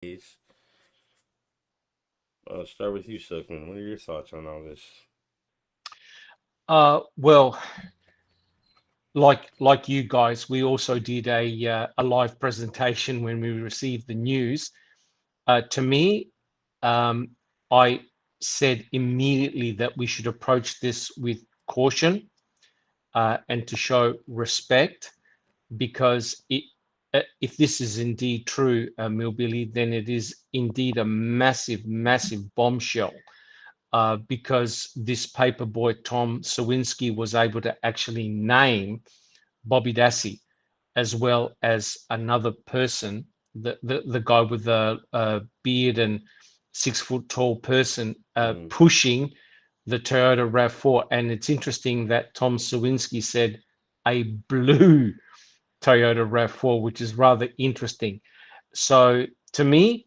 Please. Start with you, Silkman. What are your thoughts on all this? Well, like you guys, we also did a live presentation when we received the news. To me, um, I said immediately that we should approach this with caution and to show respect, because if this is indeed true, Millbilly, then it is indeed a massive, massive bombshell. Because this paperboy Tom Sawinski was able to actually name Bobby Dassey, as well as another person, the guy with the beard and 6 foot tall person Mm, pushing the Toyota RAV4. And it's interesting that Tom Sawinski said a blue Toyota RAV4, which is rather interesting. So to me,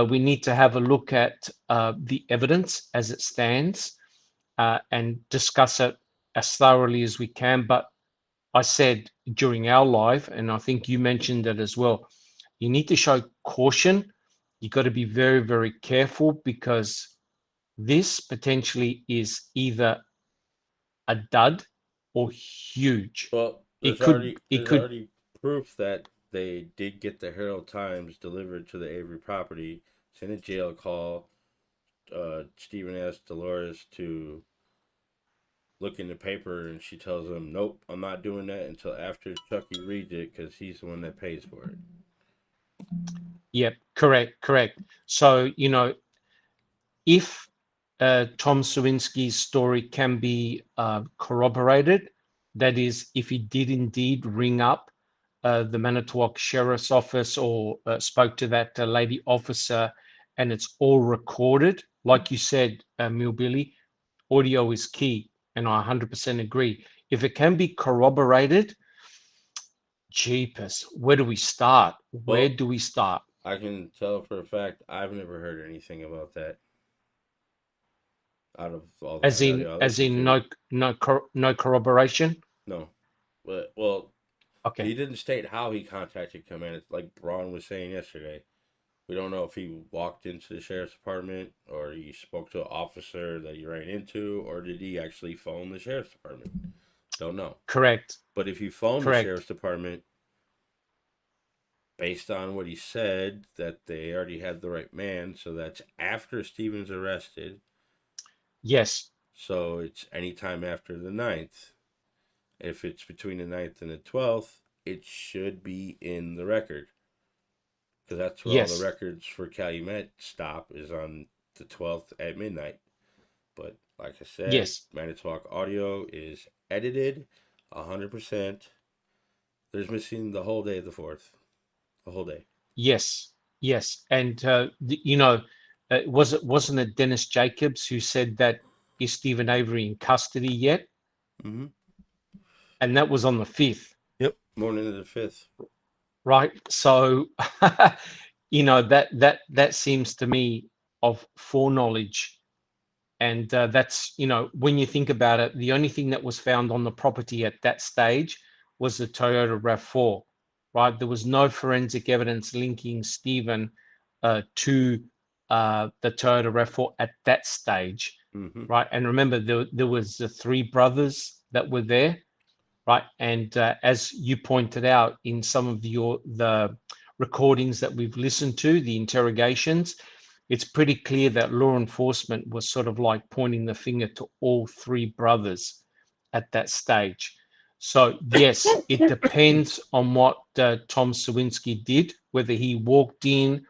we need to have a look at the evidence as it stands and discuss it as thoroughly as we can. But I said during our live, and I think you mentioned it as well, you need to show caution. You got to be very, very careful, because this potentially is either a dud or huge. well, It could, it there's could, already proof that they did get the Herald Times delivered to the Avery property. It's in a jail call. Stephen asked Dolores to look in the paper, and she tells him, "Nope, I'm not doing that until after Chucky reads it, because he's the one that pays for it." yep, correct, correct. So, if Tom Sawinski's story can be corroborated, that is, if he did indeed ring up the Manitowoc Sheriff's Office or spoke to that lady officer, and it's all recorded, like you said, Millbilly, audio is key, and I 100% agree. If it can be corroborated, jeepers, where do we start? Where Well, do we start? I can tell for a fact I've never heard anything about that out of all the As in, radio I as listened in, to. no corroboration. No, but well, he Okay. didn't state how he contacted command. It's like Braun was saying yesterday. We don't know if he walked into the sheriff's department or he spoke to an officer that he ran into, or did he actually phone the sheriff's department? Don't know. Correct. But if he phoned the Correct. sheriff's department, based on what he said, that they already had the right man, so that's after Stevens arrested. Yes. So it's anytime after the 9th. If it's between the 9th and the 12th, it should be in the record. Because that's where all the Yes. records for Calumet stop, is on the 12th at midnight. But like I said, Yes. Manitowoc audio is edited 100%. There's missing the whole day of the 4th. The whole day. Yes. Yes. And wasn't it Dennis Jacobs who said that, is Stephen Avery in custody yet? Mm-hmm. And that was on the 5th, Yep. Morning of the 5th. right? So that seems to me of foreknowledge. And that's, when you think about it, the only thing that was found on the property at that stage was the Toyota RAV4, right? There was no forensic evidence linking Stephen to the Toyota RAV4 at that stage, Mm-hmm. right? And remember, there was the three brothers that were there, right? And as you pointed out in some of the recordings that we've listened to, the interrogations, it's pretty clear that law enforcement was sort of like pointing the finger to all three brothers at that stage. So yes, it depends on what Tom Sawinski did, whether he walked in,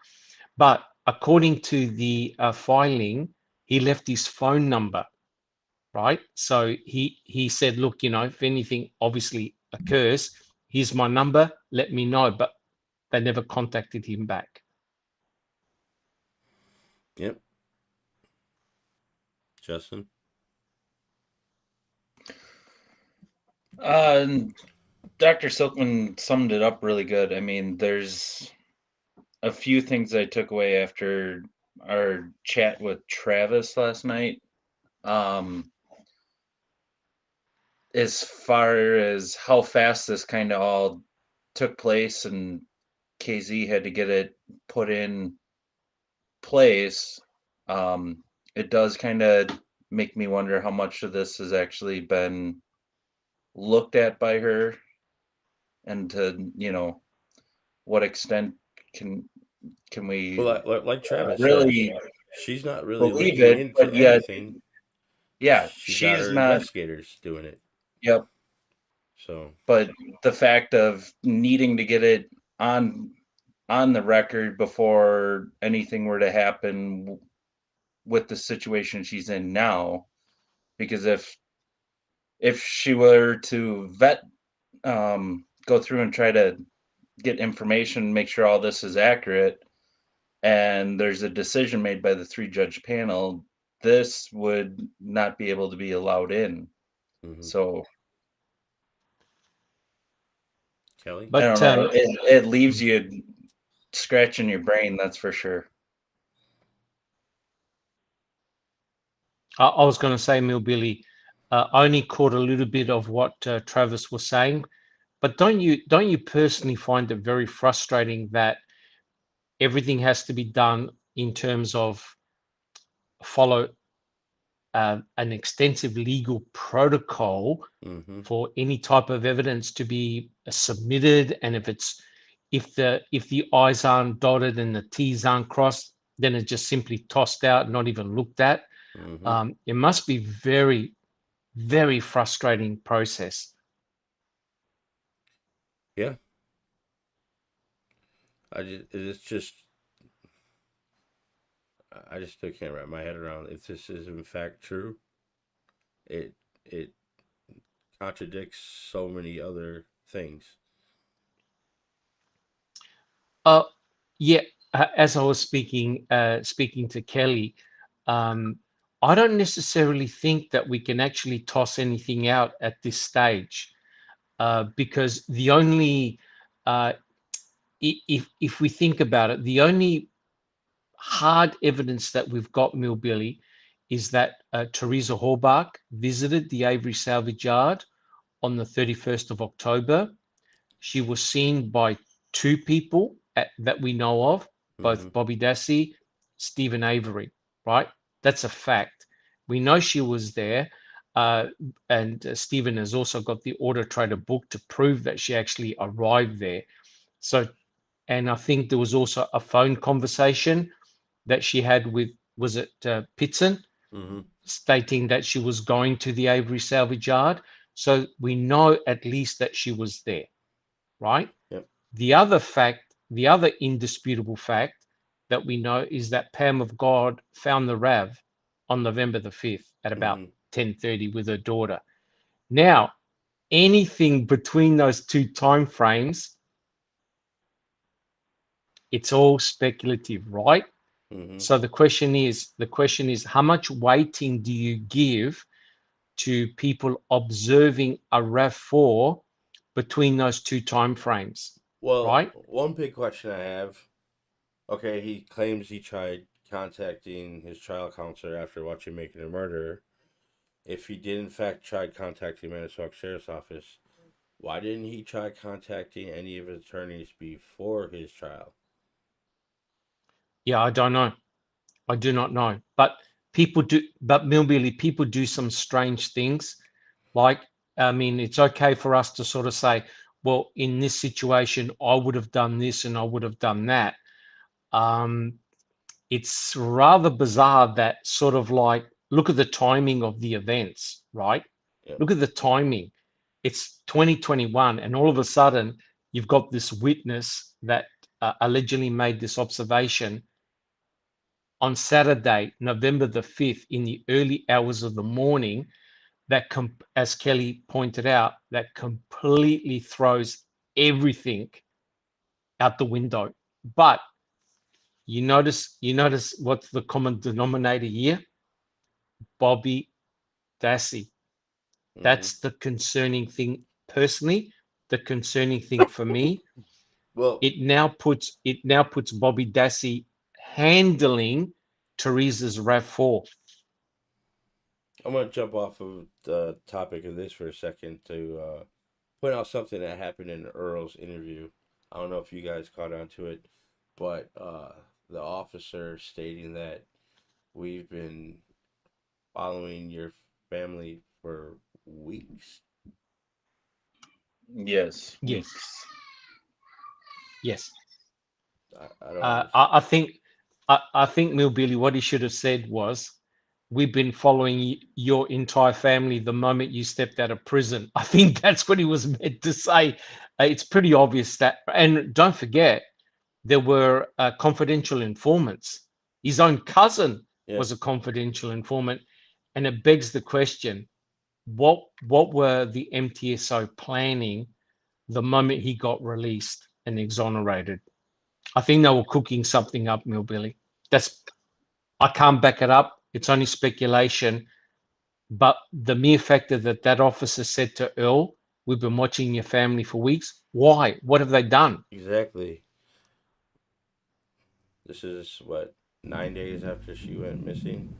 but according to the filing, he left his phone number, right? So he said, look, if anything obviously occurs, here's my number, let me know. But they never contacted him back. Yep. Justin. And Dr. Silkman summed it up really good. I mean, there's a few things I took away after our chat with Travis last night. As far as how fast this kind of all took place, and KZ had to get it put in place, it does kind of make me wonder how much of this has actually been looked at by her, and to what extent can we Well, like Travis said, really she's not really believe looking it, into but yet, anything. yeah, She's got she's her not. investigators doing it. Yep. So, But the fact of needing to get it on the record before anything were to happen with the situation she's in now, because if she were to go through and try to get information, make sure all this is accurate, and there's a decision made by the 3-judge panel, this would not be able to be allowed in. mhm. So Kelly? I But don't know. It leaves you scratching your brain, that's for sure. I was going to say, Millbilly, I only caught a little bit of what Travis was saying, but don't you personally find it very frustrating that everything has to be done in terms of follow an extensive legal protocol Mm-hmm. for any type of evidence to be submitted, and if the I's aren't dotted and the T's aren't crossed, then it's just simply tossed out, not even looked at. Mm-hmm. It must be very, very frustrating process. Yeah. I just still can't wrap my head around if this is in fact true. It contradicts so many other things. Uh, yeah, as I was speaking to Kelly, um, I don't necessarily think that we can actually toss anything out at this stage, because the only uh, if we think about it, the only hard evidence that we've got, Millbilly, is that Teresa Horbach visited the Avery Salvage Yard on the 31st of October. She was seen by two people that we know of, Mm-hmm. both Bobby Dassey, Stephen Avery, right? That's a fact. We know she was there. Uh, and Stephen has also got the Auto Trader book to prove that she actually arrived there. So, and I think there was also a phone conversation that she had with, was it Pitson, Mm-hmm. stating that she was going to the Avery Salvage Yard. So we know at least that she was there, right? Yep. The other fact, the other indisputable fact that we know is that Pam of God found the RAV on November the 5th at about Mm-hmm. 10:30 with her daughter. Now, anything between those two time frames, it's all speculative, right? Mm-hmm. So the question is how much weighting do you give to people observing a RAV4 between those two time frames, Well, right? one big question I have. Okay, he claims he tried contacting his trial counselor after watching Making a Murderer. If he did in fact try contacting Manitowoc Sheriff's Office, why didn't he try contacting any of his attorneys before his trial? Yeah, I don't know. I do not know. But Millbilly, people do some strange things. Like, I mean, it's okay for us to sort of say, well, in this situation, I would have done this and I would have done that. Um, it's rather bizarre that sort of like, look at the timing of the events, right? Yep. Look at the timing. It's 2021, and all of a sudden, you've got this witness that allegedly made this observation on Saturday, November the 5th, in the early hours of the morning, that, as Kelly pointed out, that completely throws everything out the window. But you notice what's the common denominator here? Bobby Dassey. Mm-hmm. That's the concerning thing. Personally, the concerning thing for me, Well, it now puts Bobby Dassey handling Teresa's RAV4. I'm going to jump off of the topic of this for a second to point out something that happened in Earl's interview. I don't know if you guys caught on to it, but the officer stating that we've been following your family for weeks. Yes. Yes. Weeks. Yes. I don't understand. I think Millbilly, what he should have said was, "We've been following your entire family the moment you stepped out of prison." I think that's what he was meant to say. It's pretty obvious that, and don't forget, there were confidential informants. His own cousin Yeah. was a confidential informant, and it begs the question: what were the MTSO planning the moment he got released and exonerated? I think they were cooking something up, Millbilly. I can't back it up. It's only speculation. But the mere factor that that officer said to Earl, "We've been watching your family for weeks." Why? What have they done? Exactly. This is what, 9 days after she went missing.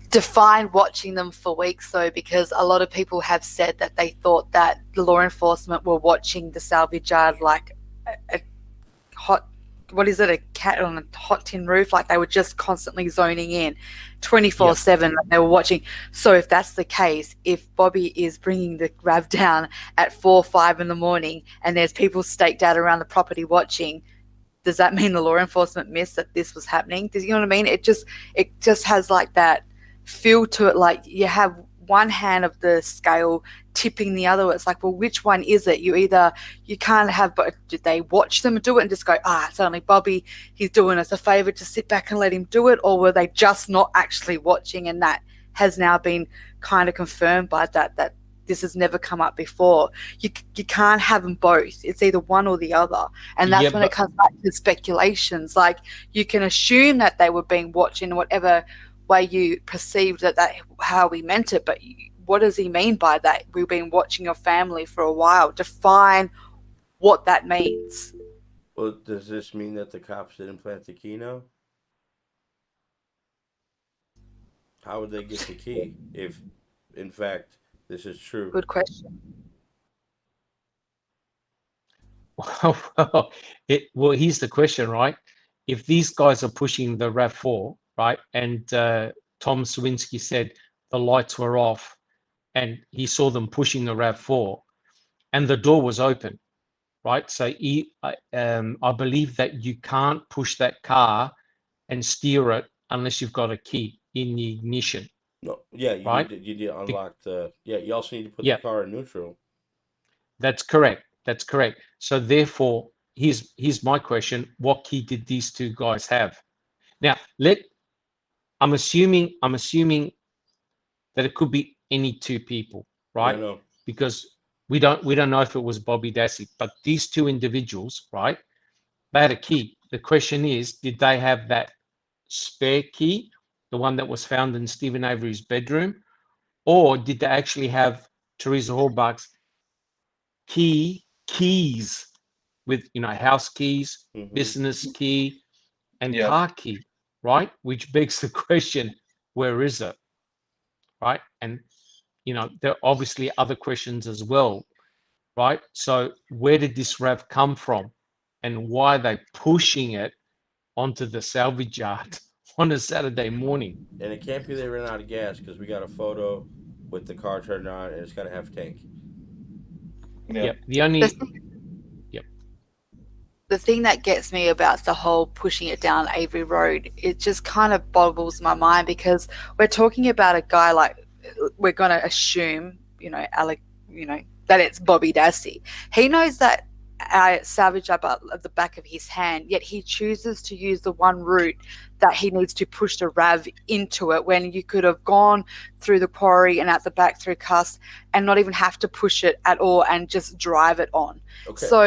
Define watching them for weeks, though, because a lot of people have said that they thought that the law enforcement were watching the salvage yard like a hot, what is it, a cat on a hot tin roof, like they were just constantly zoning in 24/7. They were watching. So if that's the case, if Bobby is bringing the RAV down at 4 or 5 in the morning and there's people staked out around the property watching, does that mean the law enforcement missed that this was happening? Does, you know what I mean? It just has like that feel to it, like you have one hand of the scale tipping the other. It's like, well, which one is it? You can't have, but did they watch them do it and just go, it's only Bobby, he's doing us a favor, to sit back and let him do it? Or were they just not actually watching? And that has now been kind of confirmed by that this has never come up before. You can't have them both. It's either one or the other. And that's when it comes back to speculations. Like, you can assume that they were being watched in whatever way you perceived that how we meant it, but what does he mean by that? We've been watching your family for a while. Define what that means. Well, does this mean that the cops didn't plant the key now? How would they get the key if, in fact, this is true? Good question. Well, here's the question, right? If these guys are pushing the RAV4, right, and Tom Sawinski said the lights were off and he saw them pushing the RAV4 and the door was open, right? So I believe that you can't push that car and steer it unless you've got a key in the ignition. No, yeah, you right? need to unlock you also need to put Yeah. the car in neutral. That's correct. So therefore, here's my question: what key did these two guys have? Now, I'm assuming that it could be any two people, right? Yeah, no. Because we don't know if it was Bobby Dassey, but these two individuals, right? They had a key. The question is, did they have that spare key, the one that was found in Stephen Avery's bedroom, or did they actually have Teresa Horbach's keys with, house keys, business key, and car key, right? Which begs the question, where is it, right? And there are obviously other questions as well, right? So where did this RAV come from, and why are they pushing it onto the salvage yard on a Saturday morning? And it can't be they ran out of gas, because we got a photo with the car turned on and it's got a half tank. Yep. The thing that gets me about the whole pushing it down Avery Road, it just kind of boggles my mind, because we're talking about a guy, like, we're going to assume, Alec, that it's Bobby Dassey. He knows that salvage up at the back of his hand, yet he chooses to use the one route that he needs to push the RAV into it, when you could have gone through the quarry and out the back through Cuss and not even have to push it at all and just drive it on. Okay. So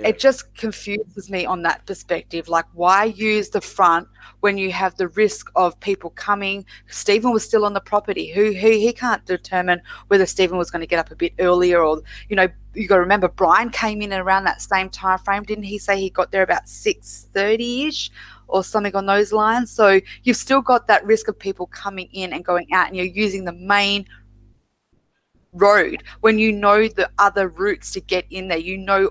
it just confuses me on that perspective. Like, why use the front when you have the risk of people coming? Stephen was still on the property. He can't determine whether Stephen was going to get up a bit earlier, or, you got to remember, Brian came in around that same time frame. Didn't he say he got there about 6:30-ish or something on those lines? So you've still got that risk of people coming in and going out, and you're using the main road when you know the other routes to get in there.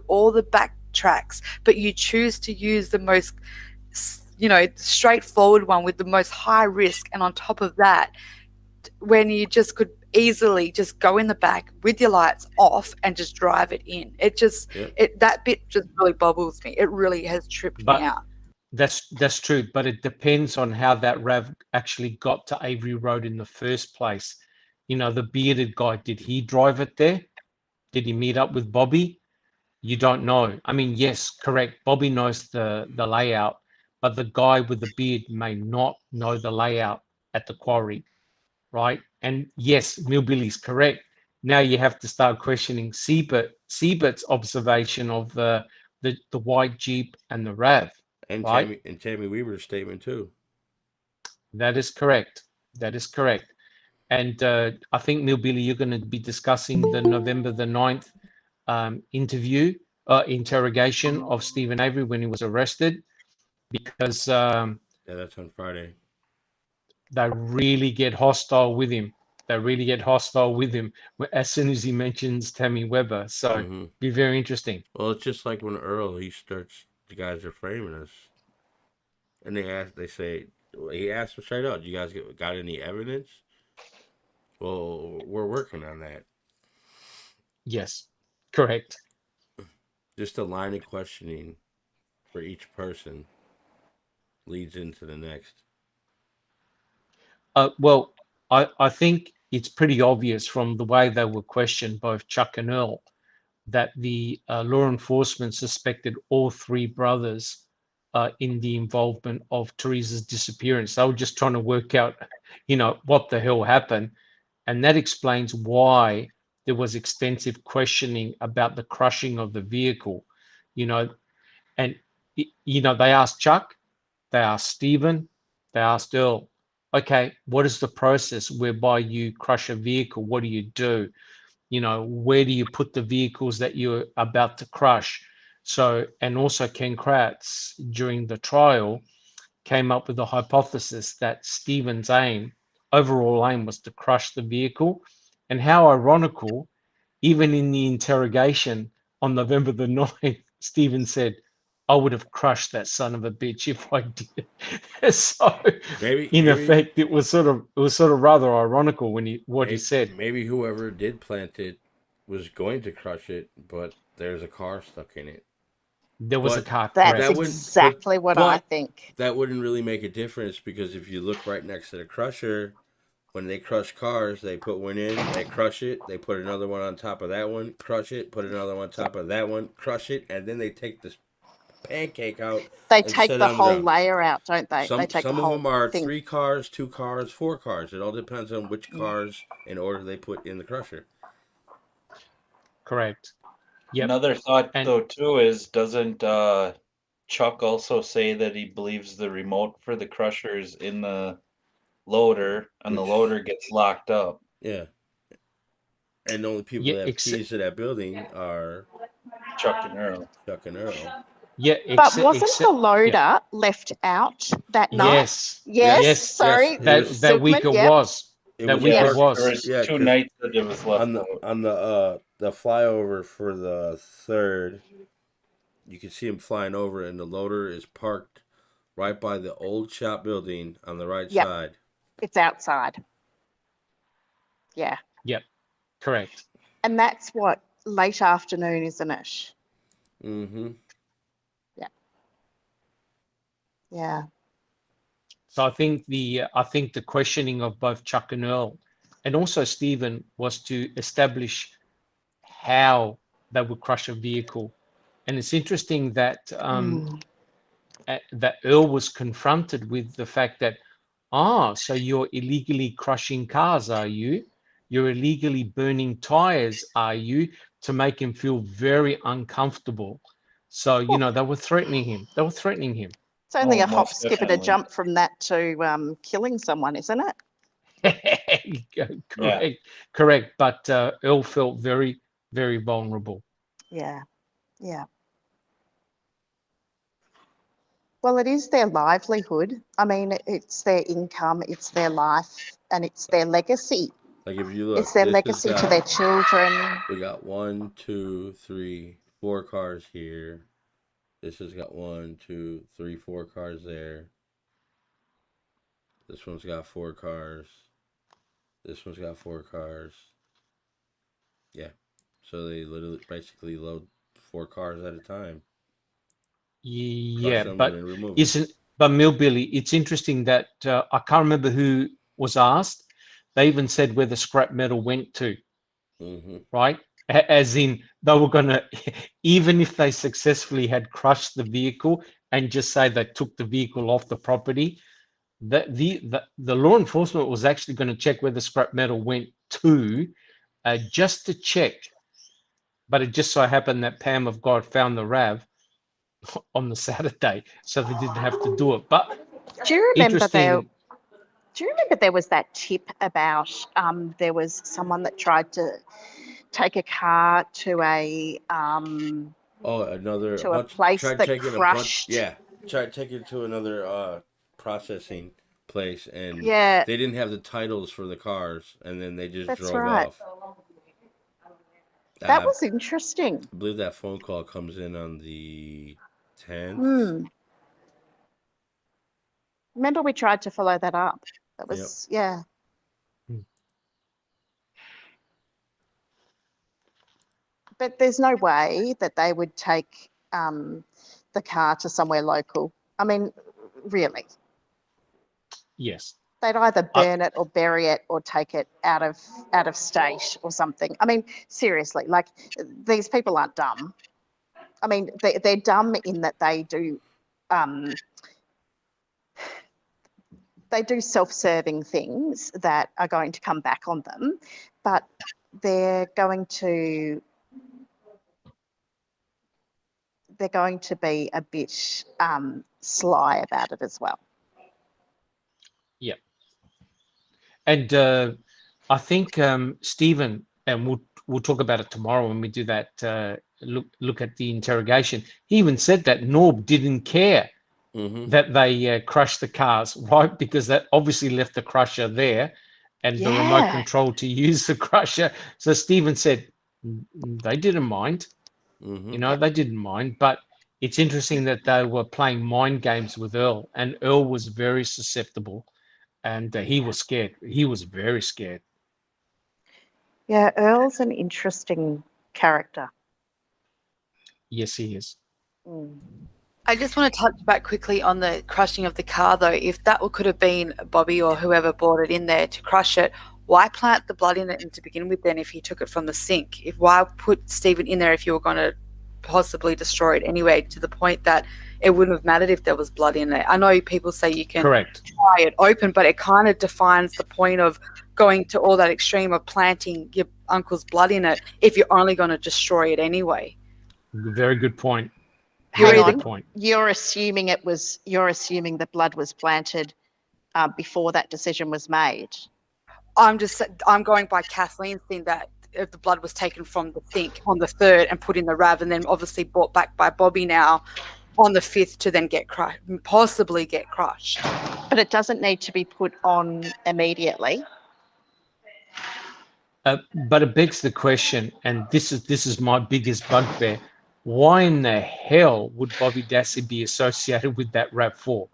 All the back tracks, but you choose to use the most straightforward one with the most high risk, and on top of that, when you just could easily just go in the back with your lights off and just drive it in. That bit just really bobbles me. It really has tripped me out. That's true, but it depends on how that RAV actually got to Avery Road in the first place. The bearded guy, did he drive it there? Did he meet up with Bobby? You don't know. I mean, yes, correct. Bobby knows the layout, but the guy with the beard may not know the layout at the quarry, right? And yes, Millbilly's correct. Now you have to start questioning Siebert's observation of the white Jeep and the RAV. And right? Tammy Weaver's statement too. That is correct. That is correct. And I think, Millbilly, you're going to be discussing the November the 9th interrogation of Stephen Avery when he was arrested, because yeah, that's on Friday. They really get hostile with him. As soon as he mentions Tammy Weber. So be very interesting. Well, it's just like when Earl, he starts, the guys are framing us. And he asked them straight out, you guys got any evidence? Well, we're working on that. Yes, correct. Just a line of questioning for each person leads into the next. Well, I think it's pretty obvious from the way they were questioned, both Chuck and Earl, that the law enforcement suspected all three brothers in the involvement of Teresa's disappearance. They were just trying to work out, what the hell happened. And that explains why there was extensive questioning about the crushing of the vehicle, and, they asked Chuck, they asked Stephen, they asked Earl, okay, what is the process whereby you crush a vehicle? What do you do? Where do you put the vehicles that you're about to crush? So, and also Ken Kratz, during the trial, came up with the hypothesis that Stephen's overall aim was to crush the vehicle. And how ironical, even in the interrogation on November the 9th, Stephen said, I would have crushed that son of a bitch if I did. So in effect, it was sort of rather ironical when he said. Maybe whoever did plant it was going to crush it, but there's a car stuck in it. There was a car. That's exactly what I think. That wouldn't really make a difference, because if you look right next to the crusher, when they crush cars, they put one in, they crush it, they put another one on top of that one, crush it, put another one on top of that one, crush it, and then they take this pancake out. They take the whole layer out, don't they? Some of them are 3 cars, 2 cars, 4 cars. It all depends on which cars in order they put in the crusher. Correct. Yep. Another thought, though, too, is doesn't Chuck also say that he believes the remote for the crusher is in the loader, and the loader gets locked up? Yeah. And the only people that have keys to that building are Chuck and Earl. Yeah, but wasn't the loader left out that night? Yes. Sorry. That week it was. That week it was. There was 2 nights that it was left on the flyover for the 3rd. You can see him flying over, and the loader is parked right by the old shop building on the right side. It's outside. Yeah. Yep. Correct. And that's what, late afternoon, isn't it? Mm-hmm. Yeah. Yeah. So I think the questioning of both Chuck and Earl, and also Stephen, was to establish how they would crush a vehicle. And it's interesting that that Earl was confronted with the fact that, so you're illegally crushing cars, are you? You're illegally burning tires, are you? To make him feel very uncomfortable. So, they were threatening him. It's only a hop, skip, and a jump from that to killing someone, isn't it? Correct. But Earl felt very, very vulnerable. Yeah. Well, it is their livelihood. I mean, it's their income, it's their life, and it's their legacy. Like if you look, it's their legacy to their children. We got 1, 2, 3, 4 cars here. This has got 1, 2, 3, 4 cars there. This one's got 4 cars. This one's got 4 cars. Yeah. So they literally basically load 4 cars at a time. Yeah, Crush them but and then remove them. isn't but Millbilly, it's interesting that I can't remember who was asked. They even said where the scrap metal went to, Mm-hmm. right? As in they were gonna, even if they successfully had crushed the vehicle and just say they took the vehicle off the property, the law enforcement was actually going to check where the scrap metal went to, just to check. But it just so happened that Pam of God found the RAV on the Saturday, so they didn't have to do it. But Do you remember interesting. there was that tip about there was someone that tried to take a car to a Oh, place tried that taking a bunch. crushed. Yeah, tried taking it to another processing place, and Yeah, they didn't have the titles for the cars, and then they just that's drove right. off. That was interesting. I believe that phone call comes in on the 10th. Hmm. Remember, we tried to follow that up. That was, yeah. But there's no way that they would take the car to somewhere local. I mean, really, Yes. they'd either burn it or bury it or take it out of state or something. I mean, seriously, like these people aren't dumb. I mean, they're dumb in that they do self-serving things that are going to come back on them, but they're going to be a bit sly about it as well. Yeah. And I think Stephen, and we'll talk about it tomorrow when we do that look at the interrogation. He even said that Norb didn't care that they crushed the cars, right? Because that obviously left the crusher there and the remote control to use the crusher. So Stephen said they didn't mind. You know, they didn't mind. But it's interesting that they were playing mind games with Earl, and Earl was very susceptible, and he was scared. He was very scared. Yeah, Earl's an interesting character. Yes, he is. I just want to touch back quickly on the crushing of the car, though. If that could have been Bobby or whoever brought it in there to crush it, why plant the blood in it to begin with then if he took it from the sink? Why put Stephen in there if you were going to possibly destroy it anyway, to the point that it wouldn't have mattered if there was blood in it? I know people say you can try it open, but it kind of defines the point of going to all that extreme of planting your uncle's blood in it if you're only going to destroy it anyway. Very good point. Hang on. You're assuming the blood was planted before that decision was made. I'm going by Kathleen's thing that if the blood was taken from the sink on the 3rd and put in the RAV, and then obviously brought back by Bobby now on the 5th to then possibly get crushed. But it doesn't need to be put on immediately. But it begs the question, and this is my biggest bugbear: why in the hell would Bobby Dassey be associated with that RAV4?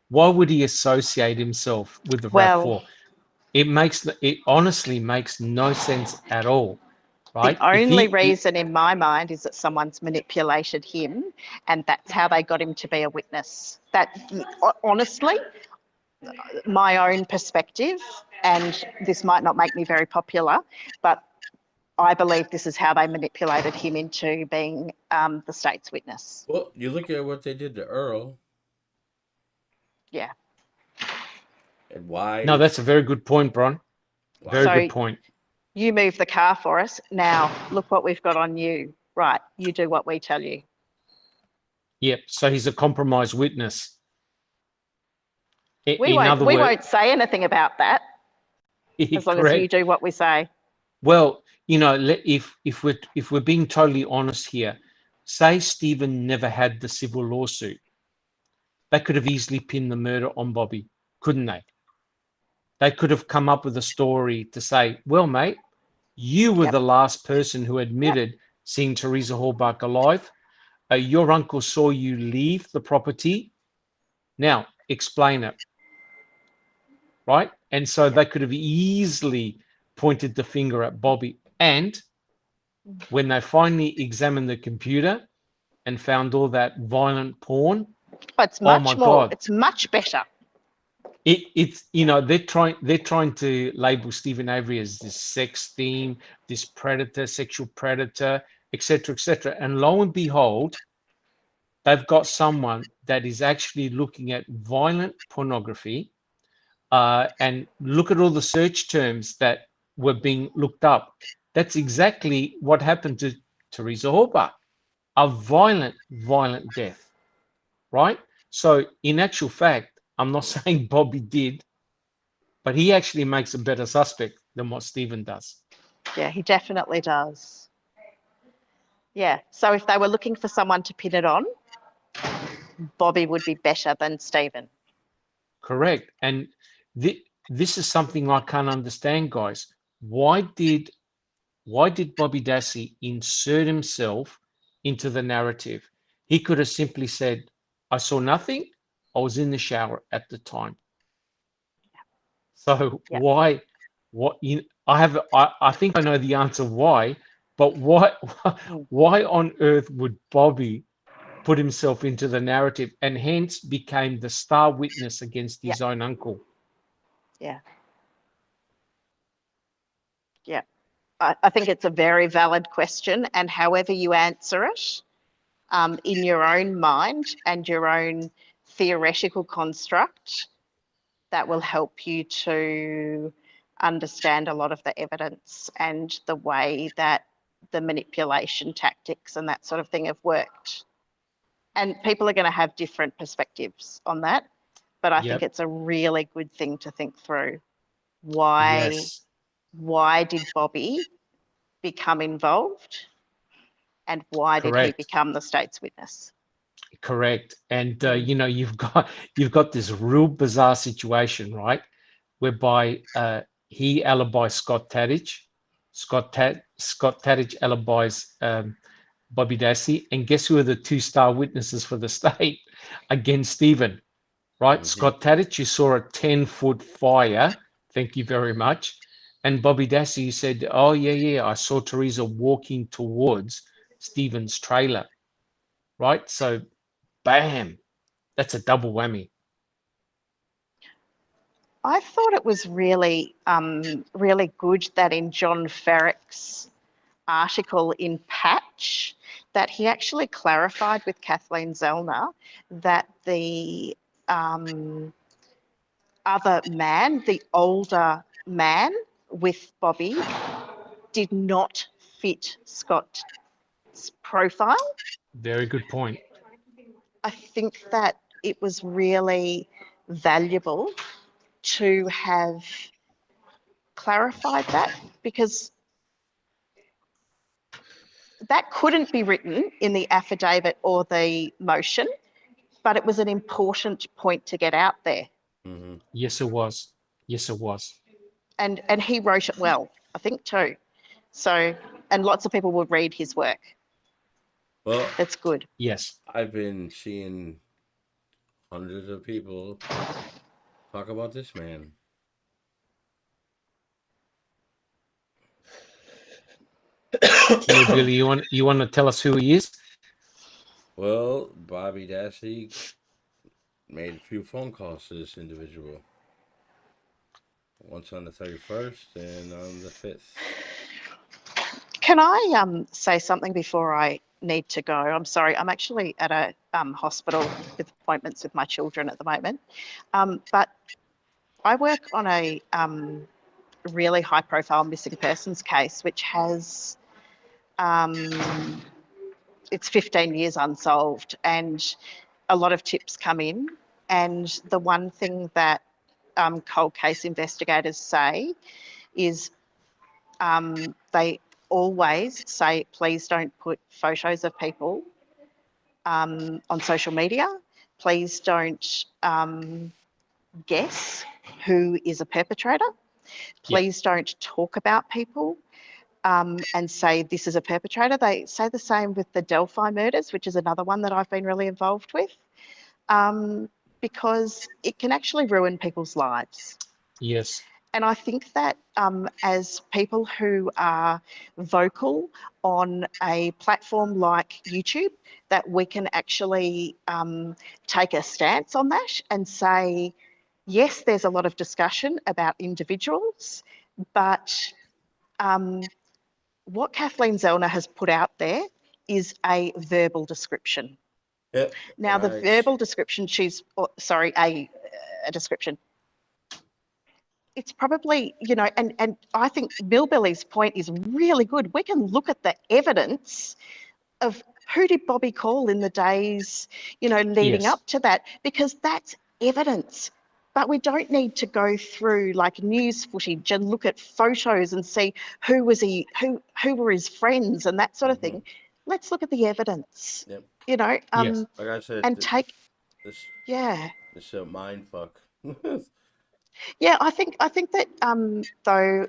Why would he associate himself with the RAV4? It honestly makes no sense at all, right? The only reason in my mind is that someone's manipulated him, and that's how they got him to be a witness. That, honestly, my own perspective, and this might not make me very popular, but I believe this is how they manipulated him into being the state's witness. Well, you look at what they did to Earl. Yeah. And why? No, that's a very good point, Bron. Very good point. You move the car for us. Now, look what we've got on you. Right, you do what we tell you. Yep, so he's a compromised witness. We won't say anything about that as long as you do what we say. Well, you know, if we're being totally honest here, say Stephen never had the civil lawsuit, they could have easily pinned the murder on Bobby, couldn't they? They could have come up with a story to say, well, mate, you were the last person who admitted seeing Teresa Hallbuck alive. your uncle saw you leave the property. Now, explain it, right? And so they could have easily pointed the finger at Bobby. And when they finally examined the computer and found all that violent porn, But it's oh my much more, God. it's much better. It's they're trying to label Stephen Avery as this sex theme, this predator, sexual predator, etc. And lo and behold, they've got someone that is actually looking at violent pornography, and look at all the search terms that were being looked up. That's exactly what happened to Teresa Horba, a violent death, right? So in actual fact, I'm not saying Bobby did, but he actually makes a better suspect than what Stephen does. Yeah, he definitely does. Yeah. So if they were looking for someone to pin it on, Bobby would be better than Stephen. Correct. And this is something I can't understand, guys. Why did Bobby Dassey insert himself into the narrative? He could have simply said, I saw nothing. I was in the shower at the time. So Yeah. why? What? I think I know the answer why, but why on earth would Bobby put himself into the narrative and hence became the star witness against his own uncle? Yeah. Yeah. I think it's a very valid question, and however you answer it, in your own mind and your own theoretical construct, that will help you to understand a lot of the evidence and the way that the manipulation tactics and that sort of thing have worked. And people are going to have different perspectives on that, but I think it's a really good thing to think through. Why did Bobby become involved, and why did he become the state's witness? Correct. And you've got this real bizarre situation, right, whereby he alibis Scott Tadich, Scott Tadich alibis Bobby Dassey, and guess who are the two star witnesses for the state against Stephen, right? Mhm. Scott Tadich, you saw a 10-foot fire. Thank you very much. And Bobby Dassey, you said, oh, yeah, I saw Teresa walking towards Stephen's trailer, right? So, bam, that's a double whammy. I thought it was really, really good that in John Ferrick's article in Patch, that he actually clarified with Kathleen Zellner that the other man, the older man with Bobby, did not fit Scott's profile. Very good point. I think that it was really valuable to have clarified that, because that couldn't be written in the affidavit or the motion, but it was an important point to get out there. Mhm. Yes, it was. Yes, it was. And he wrote it well, I think, too. So, and lots of people will read his work. Well, That's good. Yes. I've been seeing hundreds of people talk about this man. Billy, you want to tell us who he is? Well, Bobby Dassey made a few phone calls to this individual. Once on the 31st and on the 5th. Can I say something before I need to go? I'm sorry, I'm actually at a hospital with appointments with my children at the moment. But I work on a really high profile missing persons case, which has, it's 15 years unsolved, and a lot of tips come in. And the one thing that cold case investigators say is they always say, please don't put photos of people on social media. Please don't guess who is a perpetrator. Please don't talk about people. and say this is a perpetrator. They say the same with the Delphi murders, which is another one that I've been really involved with, because it can actually ruin people's lives. Yes. And I think that as people who are vocal on a platform like YouTube, that we can actually take a stance on that and say, yes, there's a lot of discussion about individuals, but what Kathleen Zellner has put out there is a verbal description. Yep. Now, the verbal description, a description. It's probably, you know, and I think Billy's point is really good. We can look at the evidence of who did Bobby call in the days, you know, leading Yes. up to that, because that's evidence. But we don't need to go through like news footage and look at photos and see who were his friends and that sort of thing. Let's look at the evidence. Yep. You know, Yes. Like I said, and take this yeah. this a mind fuck. Yeah, I think that though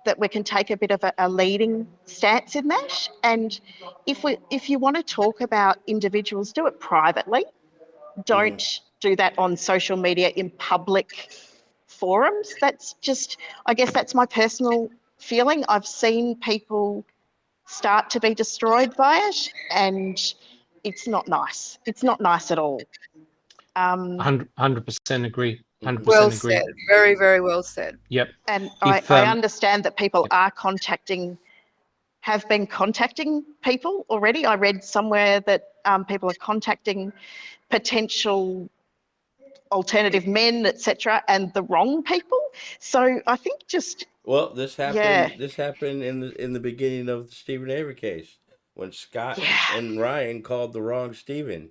that we can take a bit of a leading stance in that, and if you want to talk about individuals, do it privately. Don't do that on social media in public forums. That's just, I guess that's my personal feeling. I've seen people start to be destroyed by it, and it's not nice. It's not nice at all. 100% agree. 100% Well agree. said. Very, very well said. Yep. And If, I understand that people yep. have been contacting people already. I read somewhere that people are contacting potential alternative men, etc., and the wrong people. So I think just Well, this happened. Yeah. This happened in the beginning of the Stephen Avery case when Scott Yeah. and Ryan called the wrong Stephen.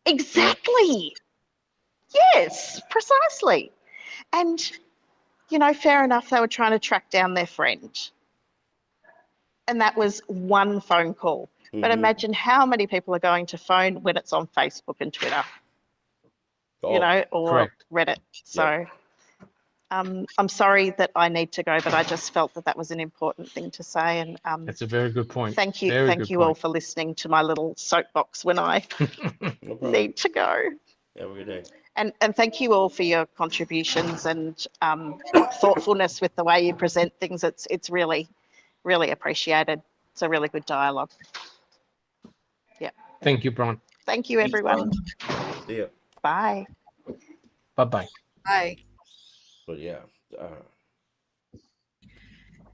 Exactly. Yes, precisely. And, you know, fair enough, they were trying to track down their friend. And that was one phone call. But imagine how many people are going to phone when it's on Facebook and Twitter, you know, or Correct. Reddit. So I'm sorry that I need to go, but I just felt that was an important thing to say. And That's a very good point. thank you Very good all point. for listening to my little soapbox when I No problem. need to go. Have a good day. And thank you all for your contributions and thoughtfulness with the way you present things. It's really, really appreciated. It's a really good dialogue. Yeah. Thank you, Bron. Thank you, everyone. See ya. Bye. Bye-bye. Bye. But yeah.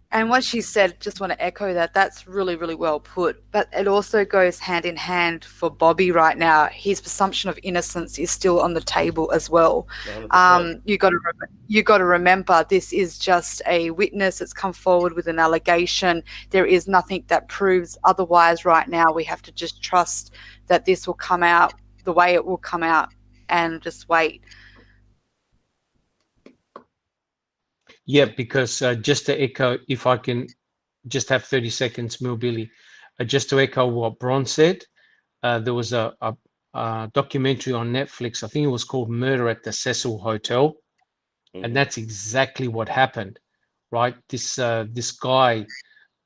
And what she said, just want to echo that. That's really, really well put. But it also goes hand in hand for Bobby right now. His presumption of innocence is still on the table as well. 100%. You got to remember, this is just a witness. It's come forward with an allegation. There is nothing that proves otherwise right now. We have to just trust that this will come out the way it will come out, and just wait. Yeah, because just to echo, if I can just have 30 seconds, Billy, just to echo what Bron said, there was a documentary on Netflix. I think it was called Murder at the Cecil Hotel. And that's exactly what happened, right? This guy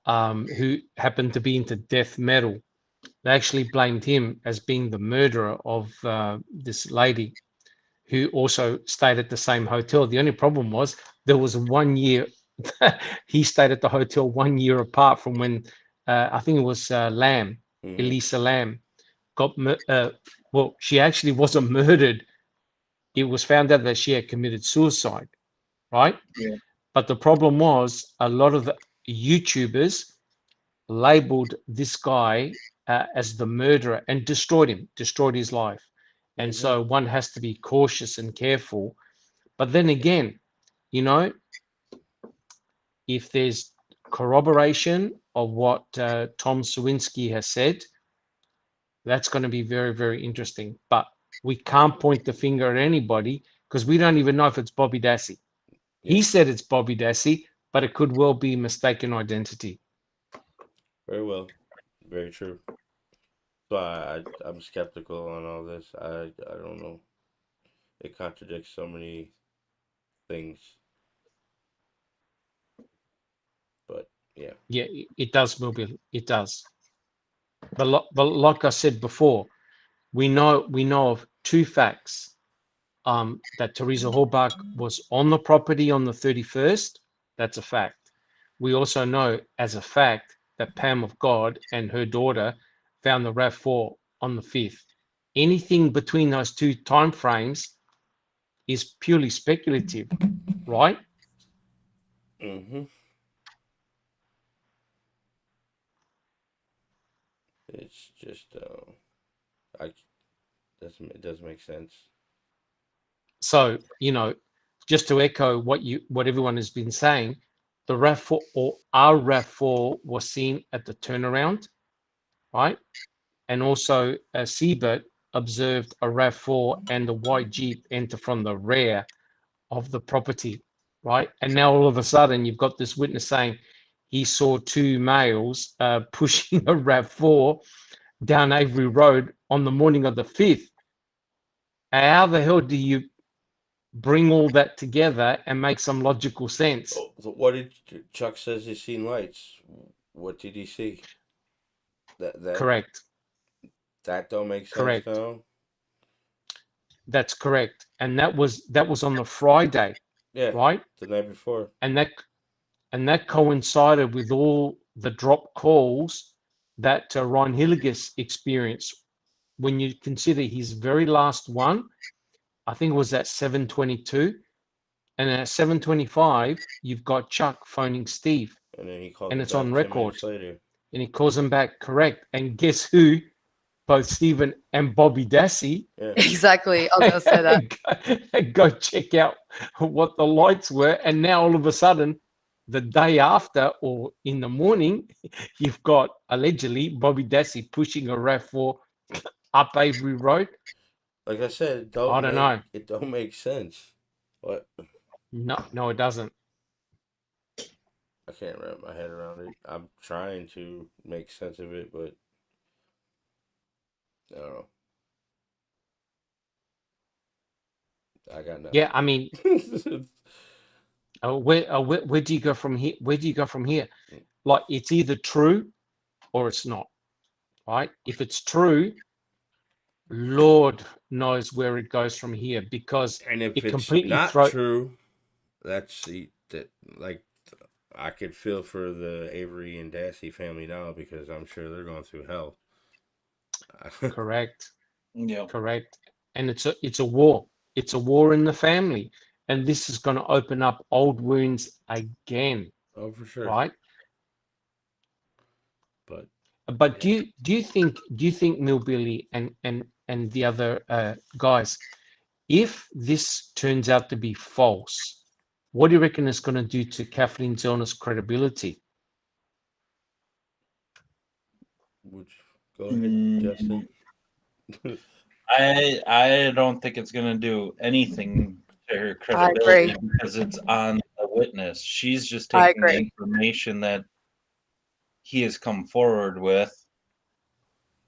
who happened to be into death metal, they actually blamed him as being the murderer of this lady who also stayed at the same hotel. The only problem was there was 1 year, he stayed at the hotel 1 year apart from when I think it was Elisa Lamb, got, well, she actually wasn't murdered. It was found out that she had committed suicide, right? Yeah. But the problem was a lot of the YouTubers labeled this guy as the murderer and destroyed his life. And so one has to be cautious and careful. But then again, you know, if there's corroboration of what Tom Sawinski has said, that's going to be very, very interesting. But we can't point the finger at anybody because we don't even know if it's Bobby Dassey. He said it's Bobby Dassey, but it could well be mistaken identity. Very well. Very true. So I'm skeptical on all this. I don't know. It contradicts so many things. But Yeah. Yeah, it does, Milby. It does. But like I said before, we know of two facts. That Teresa Horbach was on the property on the 31st. That's a fact. We also know as a fact that Pam of God and her daughter found the RAV4 on the 5th. Anything between those two time frames is purely speculative, right? Mm-hmm. It's just it doesn't make sense. So, just to echo what everyone has been saying, the RAV4 or our RAV4 was seen at the turnaround, right? And also Siebert observed a RAV4 and a white Jeep enter from the rear of the property, right? And now all of a sudden you've got this witness saying he saw two males pushing a RAV4 down Avery Road on the morning of the 5th. How the hell do you bring all that together and make some logical sense? Oh, so what did Chuck says he's seen lights? What did he see? That Correct. that don't make sense Correct. now. That's correct. And that was on the Friday, Yeah, right? the night before. And that coincided with all the drop calls that Ryan Hilligus experienced. When you consider his very last one, I think it was at 7:22, and at 7:25, you've got Chuck phoning Steve, And then he called and him it's back on 10 record, minutes later. and he calls him back correct. And guess who? Both Stephen and Bobby Dassey Yeah. Exactly. I was going to say that. go check out what the lights were, and now all of a sudden, the day after or in the morning, you've got allegedly Bobby Dassey pushing a RAV4 up Avery Road. Like I said, I don't know. It don't make sense. What? No, it doesn't. I can't wrap my head around it. I'm trying to make sense of it, but I don't know. I got nothing. Yeah, I mean, where do you go from here? Where do you go from here? Like, it's either true or it's not, right? If it's true, Lord knows where it goes from here, because and if it it's completely not true, like I could feel for the Avery and Dassey family now, because I'm sure they're going through hell. Correct. Yeah. Correct. And it's a war. It's a war in the family, and this is going to open up old wounds again. Oh, for sure. Right. But do you think Millbilly and the other guys, if this turns out to be false, what do you reckon it's going to do to Kathleen Zellner's credibility? Would you go ahead, Justin? I don't think it's going to do anything to her credibility, because it's on the witness. She's just taking the information that he has come forward with,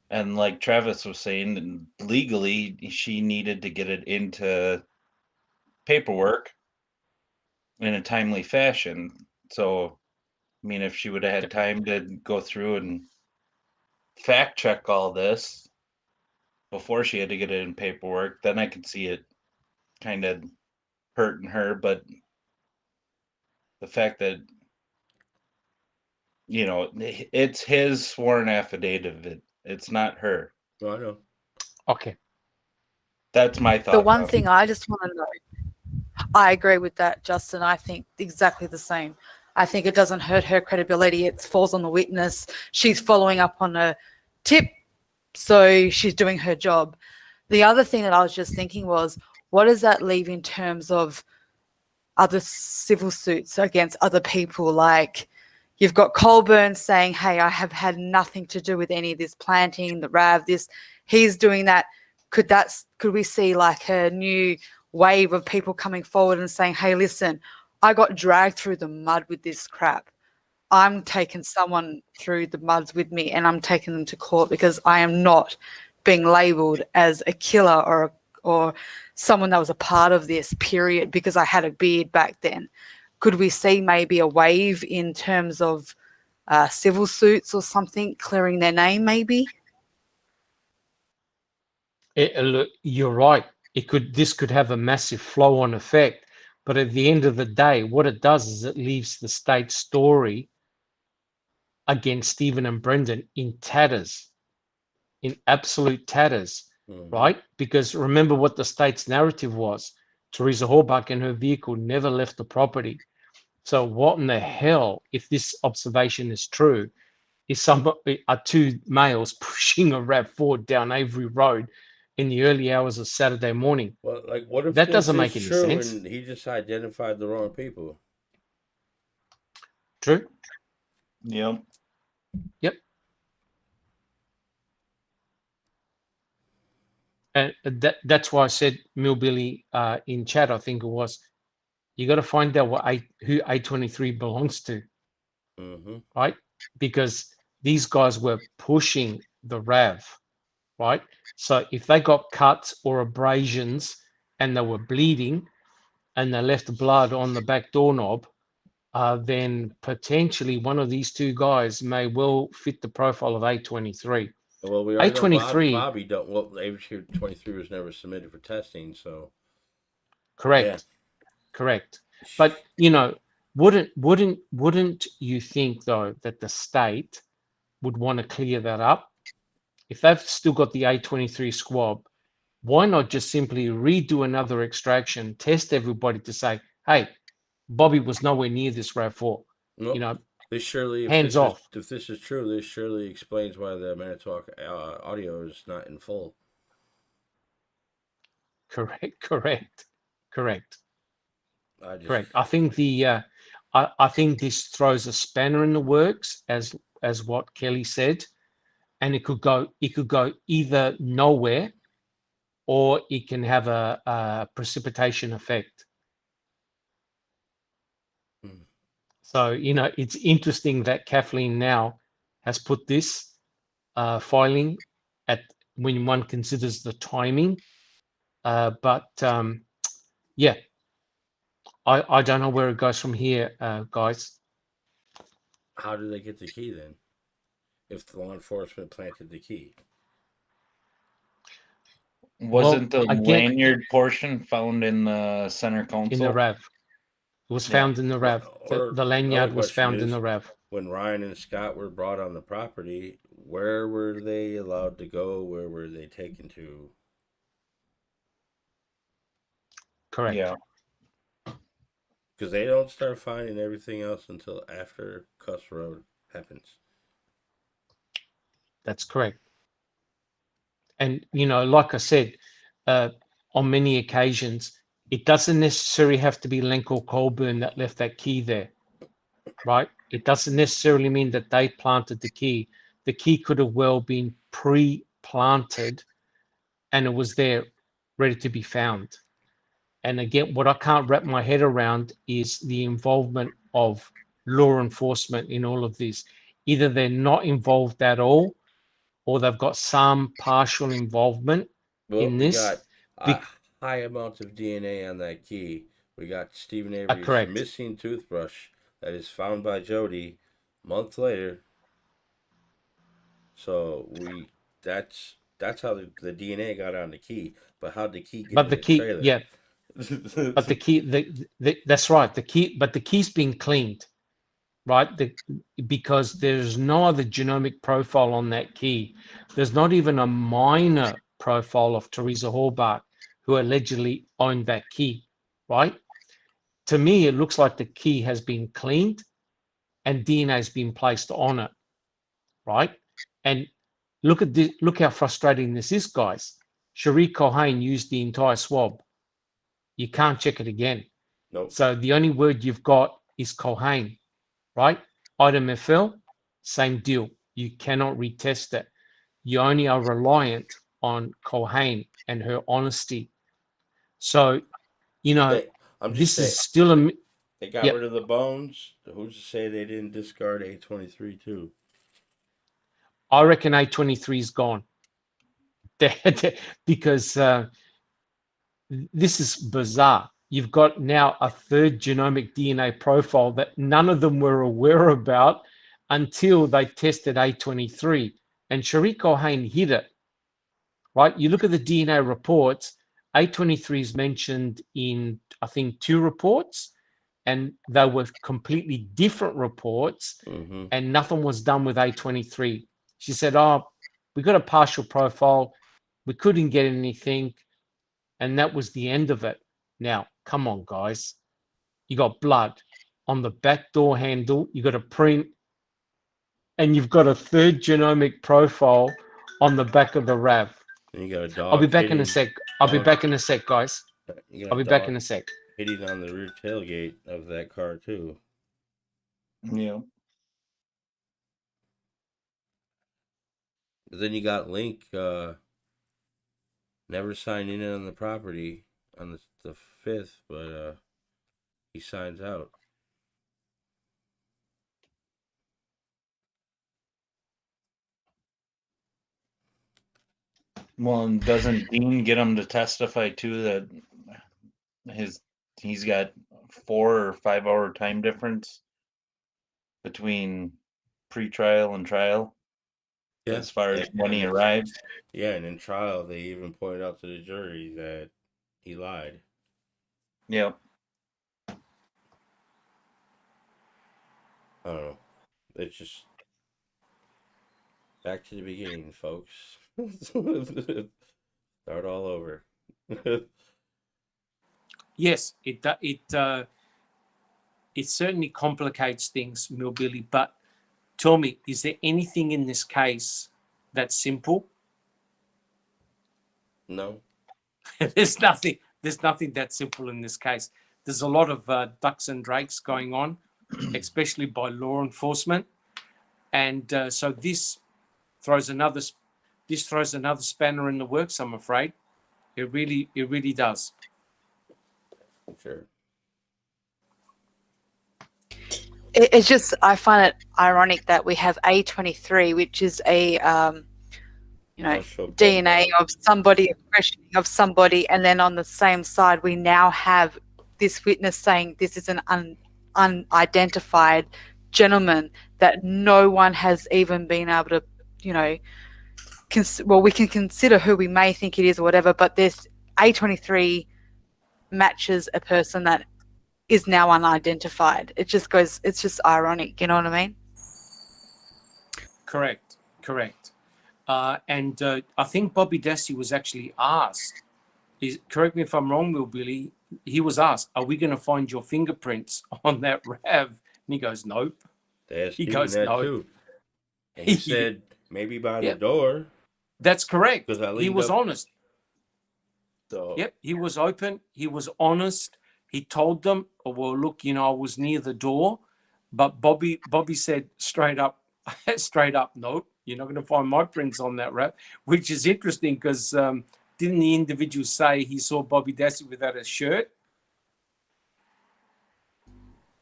and like Travis was saying, legally she needed to get it into paperwork in a timely fashion. So, I mean, if she would have had time to go through and fact check all this before she had to get it in paperwork, then I could see it kind of hurting her. But the fact that, it's his sworn affidavit, it's not her. No, I know. Okay. That's my thought. The one thing I just want to know, I agree with that, Justin. I think exactly the same. I think it doesn't hurt her credibility. It falls on the witness. She's following up on a tip, so she's doing her job. The other thing that I was just thinking was, what does that leave in terms of other civil suits against other people? Like, you've got Colburn saying, hey, I have had nothing to do with any of this planting, the RAV, this. He's doing that. Could we see like a new wave of people coming forward and saying, hey, listen, I got dragged through the mud with this crap. I'm taking someone through the muds with me, and I'm taking them to court because I am not being labelled as a killer or someone that was a part of this, period, because I had a beard back then. Could we see maybe a wave in terms of civil suits or something, clearing their name, maybe. Look, you're right. This could have a massive flow-on effect, but at the end of the day, what it does is it leaves the state's story against Stephen and Brendan in tatters, in absolute tatters, right? Because remember what the state's narrative was. Teresa Horbach and her vehicle never left the property. So what in the hell, if this observation is true, are two males pushing a RAV4 down Avery Road in the early hours of Saturday morning? Well, like, what if That this doesn't is make any true sense. and he just identified the wrong people? True. Yep. Yep. And that's why I said, Millbilly, in chat, I think it was, you got to find out who A23 belongs to, right? Because these guys were pushing the RAV, right? So if they got cuts or abrasions and they were bleeding and they left blood on the back doorknob, then potentially one of these two guys may well fit the profile of A23. Well, we already know A23, Bobby don't. Well, A23 was never submitted for testing, so correct, correct. But you know, wouldn't you think though that the state would want to clear that up? If they've still got the A23 squab, why not just simply redo another extraction, test everybody to say, hey, Bobby was nowhere near this RAV4. Nope. You know, this surely, hands off. If this is true, this surely explains why the Manitowoc audio is not in full. Correct. I think I think this throws a spanner in the works, as what Kelly said, and it could go either nowhere, or it can have a precipitation effect. So you know, it's interesting that Kathleen now has put this filing at when one considers the timing, but yeah. I don't know where it goes from here, guys. How did they get the key then? If the law enforcement planted the key, Wasn't the lanyard portion found in the center console? In the RAV. It was found in the RAV. The lanyard was found in the RAV. When Ryan and Scott were brought on the property, where were they allowed to go? Where were they taken to? Correct. Yeah. Because they don't start finding everything else until after Cuss Road happens. That's correct. And, you know, like I said, on many occasions, it doesn't necessarily have to be Lenko Colburn that left that key there, right? It doesn't necessarily mean that they planted the key. The key could have well been pre-planted and it was there ready to be found. And again, what I can't wrap my head around is the involvement of law enforcement in all of this. Either they're not involved at all, or they've got some partial involvement in this. We got high amounts of DNA on that key. We got Stephen Avery's missing toothbrush that is found by Jody a month later. So that's how the DNA got on the key. But how'd the key get in the trailer? Yeah. But the key, that's right. The key's been cleaned, right? Because there's no other genomic profile on that key. There's not even a minor profile of Teresa Horbach, who allegedly owned that key, right? To me, it looks like the key has been cleaned and DNA has been placed on it, right? And look at this, look how frustrating this is, guys. Cherie Cohane used the entire swab. You can't check it again. Nope. So the only word you've got is Cohane, right? Item FL, same deal. You cannot retest it. You only are reliant on Cohane and her honesty. So, you know, this is still a... They got rid of the bones. Who's to say they didn't discard A23 too? I reckon A23 is gone. Because this is bizarre. You've got now a third genomic DNA profile that none of them were aware about, until they tested A23. And Sharif Cohen hid it, right? You look at the DNA reports, A23 is mentioned in, I think, 2 reports, and they were completely different reports, Mm-hmm. and nothing was done with A23. She said, oh, we got a partial profile. We couldn't get anything. And that was the end of it. Now, come on, guys. You got blood on the back door handle. You got a print, and you've got a 3rd genomic profile on the back of the RAV. And you got a dog. I'll be back in a hitting- sec. I'll be dog- back in a sec, guys. You got I'll a be back dog in a sec. hitting on the rear tailgate of that car too. Yeah. But then you got Link never signing in on the property on the 5th, but he signs out. Well, and doesn't Dean get him to testify too that he's got 4 or 5 hour time difference between pre-trial and trial as far as when he arrived? Yeah, and in trial they even pointed out to the jury that he lied. Yep. I don't know. It's just back to the beginning, folks. Start all over. Yes, it certainly complicates things, Millbilly. But tell me, is there anything in this case that's simple? No. There's nothing that simple in this case. There's a lot of ducks and drakes going on, especially by law enforcement, and so this throws another spanner in the works. I'm afraid it really does. Sure. It's just, I find it ironic that we have A23, which is a DNA of somebody, a questioning of somebody, and then on the same side we now have this witness saying this is an unidentified gentleman that no one has even been able to, we can consider who we may think it is or whatever, but this A23 matches a person that is now unidentified. It's just ironic, you know what I mean? Correct. And I think Bobby Dassey was actually asked, correct me if I'm wrong, Will Billy, he was asked, are we going to find your fingerprints on that RAV? And he goes, nope. He goes, no. Too. And he said, maybe by the door. That's correct. He was honest. So. Yep, he was open. He was honest. He told them, oh, well, look, I was near the door. But Bobby said straight up, nope, you're not going to find my prints on that RAV, which is interesting because didn't the individual say he saw Bobby Dassey without a shirt?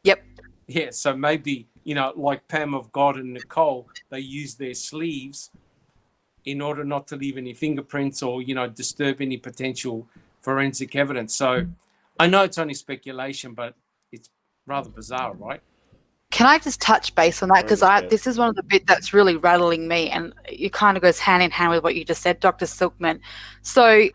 Yep. Yeah, so maybe, like Pam of God and Nicole, they use their sleeves in order not to leave any fingerprints or, disturb any potential forensic evidence. So I know it's only speculation, but it's rather bizarre, right? Can I just touch base on that? Because this is one of the bit that's really rattling me, and it kind of goes hand in hand with what you just said, Dr. Silkman. So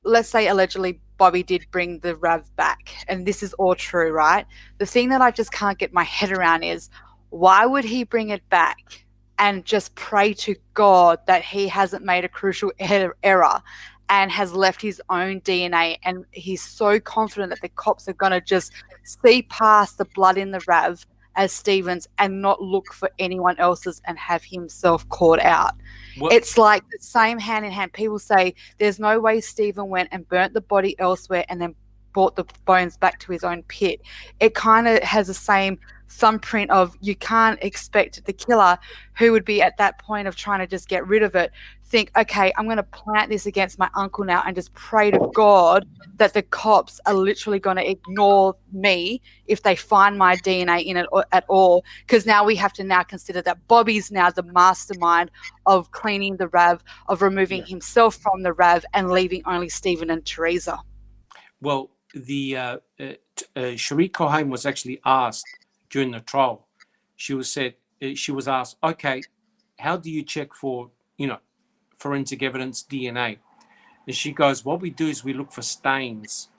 let's say allegedly Bobby did bring the RAV back, and this is all true, right? The thing that I just can't get my head around is, why would he bring it back and just pray to God that he hasn't made a crucial error and has left his own DNA, and he's so confident that the cops are going to just see past the blood in the RAV as Stephen's and not look for anyone else's and have himself caught out? It's like the same hand in hand. People say there's no way Stephen went and burnt the body elsewhere and then brought the bones back to his own pit. It kind of has the same thumbprint of, you can't expect the killer, who would be at that point of trying to just get rid of it, think, okay, I'm going to plant this against my uncle now and just pray to God that the cops are literally going to ignore me if they find my DNA in it at all, because now we have to now consider that Bobby's now the mastermind of cleaning the RAV, of removing himself from the RAV and leaving only Stephen and Teresa. Well, the Sharif Cohen was actually asked during the trial. She was said, she was asked, okay, how do you check for, forensic evidence, DNA? And she goes, what we do is we look for stains,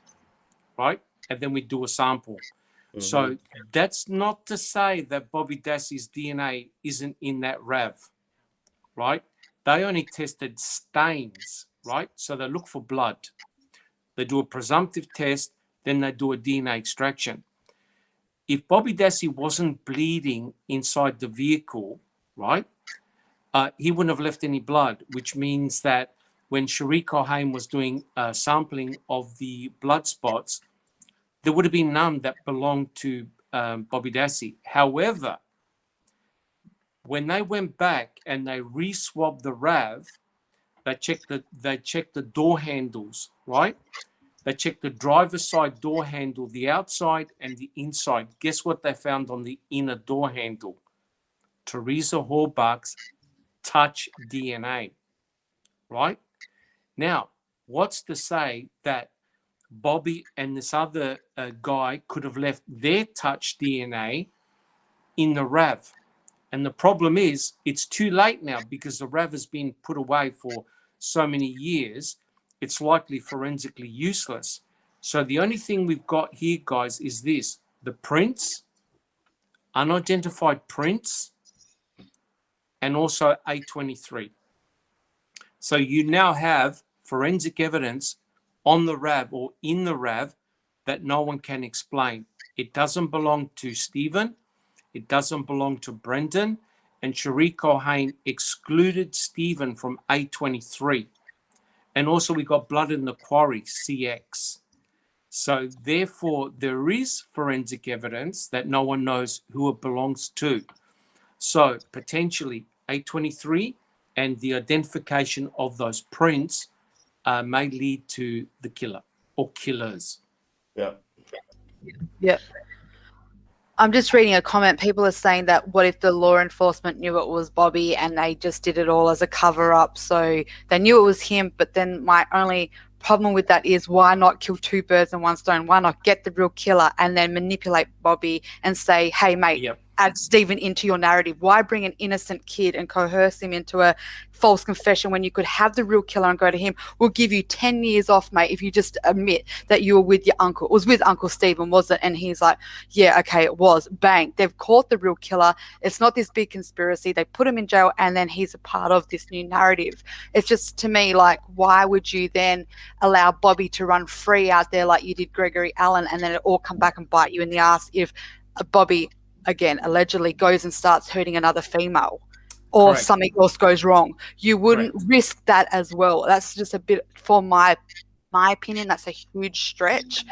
right? And then we do a sample. Mhm. So that's not to say that Bobby Dassey's DNA isn't in that RAV, right? They only tested stains, right? So they look for blood. They do a presumptive test, then they do a DNA extraction. If Bobby Dassey wasn't bleeding inside the vehicle, right, he wouldn't have left any blood, which means that when Cherie Cohen was doing sampling of the blood spots, there would have been none that belonged to Bobby Dassey. However, when they went back and they re-swabbed the RAV, they checked the door handles, right? They checked the driver's side door handle, the outside and the inside. Guess what they found on the inner door handle? Teresa Horbach's touch DNA, right? Now, what's to say that Bobby and this other guy could have left their touch DNA in the RAV? And the problem is, it's too late now because the RAV has been put away for so many years. It's likely forensically useless. So the only thing we've got here, guys, is this: the prints, unidentified prints, and also A23. So you now have forensic evidence on the RAV or in the RAV that no one can explain. It doesn't belong to Stephen. It doesn't belong to Brendan. And Cherie Cohen excluded Stephen from A23. And also we got blood in the quarry, CX. So therefore, there is forensic evidence that no one knows who it belongs to. So potentially A23 and the identification of those prints may lead to the killer or killers. Yeah. Yep. I'm just reading a comment. People are saying that what if the law enforcement knew it was Bobby and they just did it all as a cover up? So they knew it was him, but then my only problem with that is why not kill two birds in one stone? Why not get the real killer and then manipulate Bobby and say, hey, mate, Yep. add Stephen into your narrative? Why bring an innocent kid and coerce him into a false confession when you could have the real killer and go to him? We'll give you 10 years off, mate, if you just admit that you were with your uncle. It was with Uncle Stephen, was it? And he's like, yeah, okay, it was. Bang. They've caught the real killer. It's not this big conspiracy. They put him in jail and then he's a part of this new narrative. It's just, to me, like, why would you then allow Bobby to run free out there like you did Gregory Allen and then it all come back and bite you in the ass if Bobby, again, allegedly goes and starts hurting another female or Correct. something else goes wrong? You wouldn't risk that as well. That's just a bit, for my opinion, that's a huge stretch.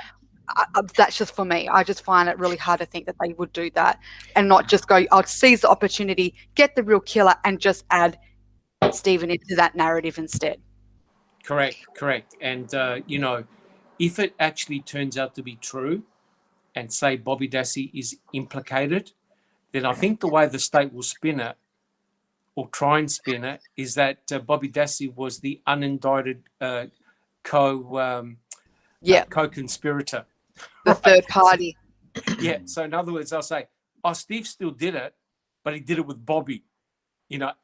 That's just for me. I just find it really hard to think that they would do that and not just go, I'll seize the opportunity, get the real killer and just add Stephen into that narrative instead. Correct. And, if it actually turns out to be true and say Bobby Dassey is implicated, then I think the way the state will spin it or try and spin it is that Bobby Dassey was the unindicted co-conspirator. The third party. Yeah. So in other words, they'll say, oh, Steve still did it, but he did it with Bobby,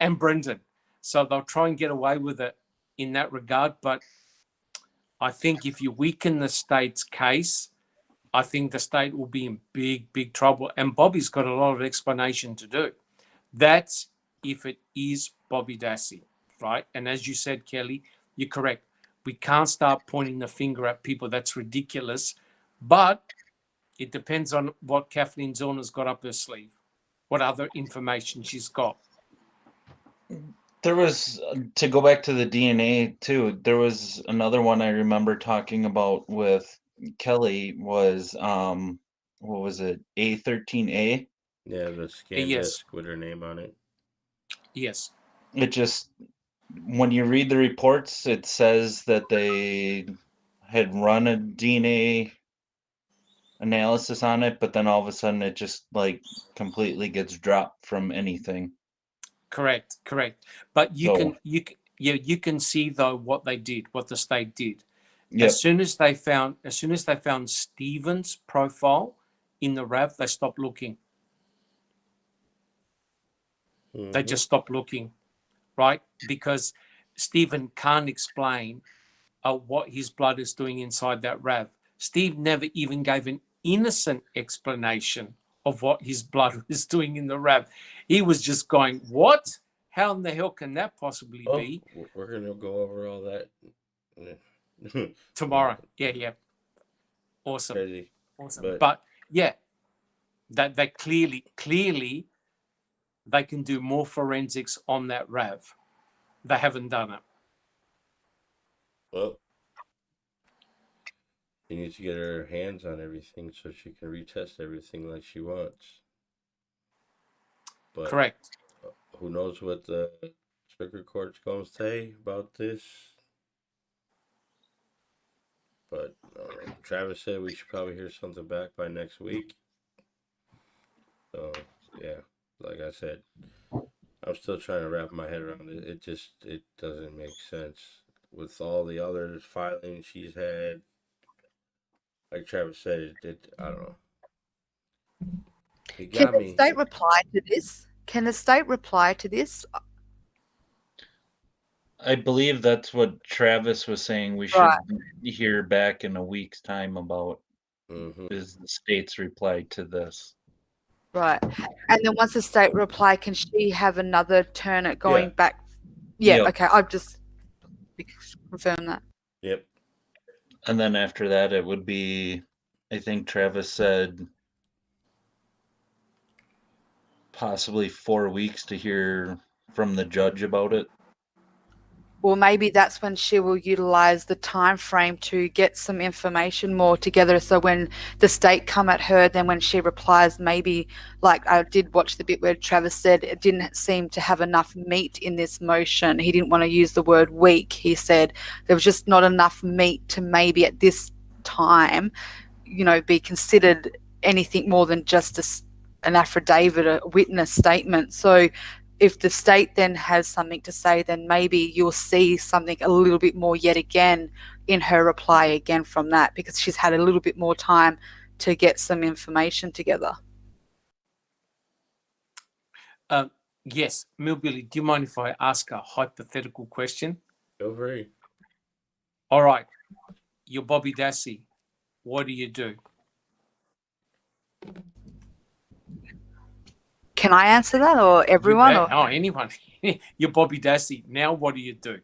and Brendan. So they'll try and get away with it in that regard. But I think if you weaken the state's case, I think the state will be in big, big trouble. And Bobby's got a lot of explanation to do. That's if it is Bobby Dassey, right? And as you said, Kelly, you're correct. We can't start pointing the finger at people. That's ridiculous. But it depends on what Kathleen Zorna's got up her sleeve, what other information she's got. There was, to go back to the DNA too, there was another one I remember talking about with Kelly was, what was it, A13A? Yeah, the scan Yes. disc with her name on it. Yes. It just, when you read the reports, it says that they had run a DNA analysis on it, but then all of a sudden it just like completely gets dropped from anything. Correct. But you can see though what they did, what the state did. Yep. As soon as they found Stephen's profile in the RAV, they stopped looking. They just stop looking, right? Because Stephen can't explain what his blood is doing inside that RAV. Steve never even gave an innocent explanation of what his blood was doing in the RAV. He was just going, what? How in the hell can that possibly be? We're going to go over all that tomorrow. Yeah. Awesome. Crazy. Awesome. But yeah, that they clearly they can do more forensics on that RAV. They haven't done it. Well, she needs to get her hands on everything so she can retest everything like she wants. But correct. Who knows what the circuit court's going to say about this? But Travis said we should probably hear something back by next week. So, yeah, like I said, I'm still trying to wrap my head around it. It doesn't make sense with all the other filings she's had. Like Travis said, I don't know. It got Can me. the state reply to this? Can the state reply to this? I believe that's what Travis was saying. We should hear back in a week's time about is the state's reply to this. Right. And then once the state reply, can she have another turn at going back? Yeah, Yep. okay. I've just confirmed that. Yep. And then after that, it would be, I think Travis said, possibly 4 weeks to hear from the judge about it. Well, maybe that's when she will utilize the time frame to get some information more together. So when the state come at her, then when she replies, maybe, like I did watch the bit where Travis said it didn't seem to have enough meat in this motion. He didn't want to use the word weak. He said there was just not enough meat to maybe at this time, be considered anything more than just an affidavit, a witness statement. So if the state then has something to say, then maybe you'll see something a little bit more yet again in her reply again from that, because she's had a little bit more time to get some information together. Yes, Millbilly, do you mind if I ask a hypothetical question? Go free. All right. You're Bobby Dassey. What do you do? Can I answer that, or everyone? Anyone. You're Bobby Dassey. Now what do you do?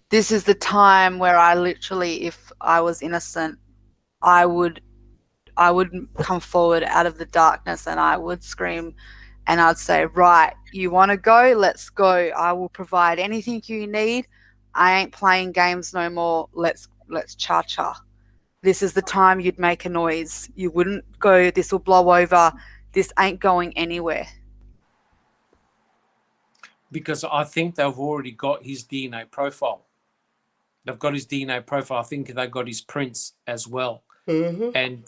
This is the time where I literally, if I was innocent, I would come forward out of the darkness and I would scream and I'd say, right, you want to go? Let's go. I will provide anything you need. I ain't playing games no more. Let's cha-cha. This is the time you'd make a noise. You wouldn't go, this will blow over. This ain't going anywhere. Because I think they've already got his DNA profile. They've got his DNA profile. I think they got his prints as well. And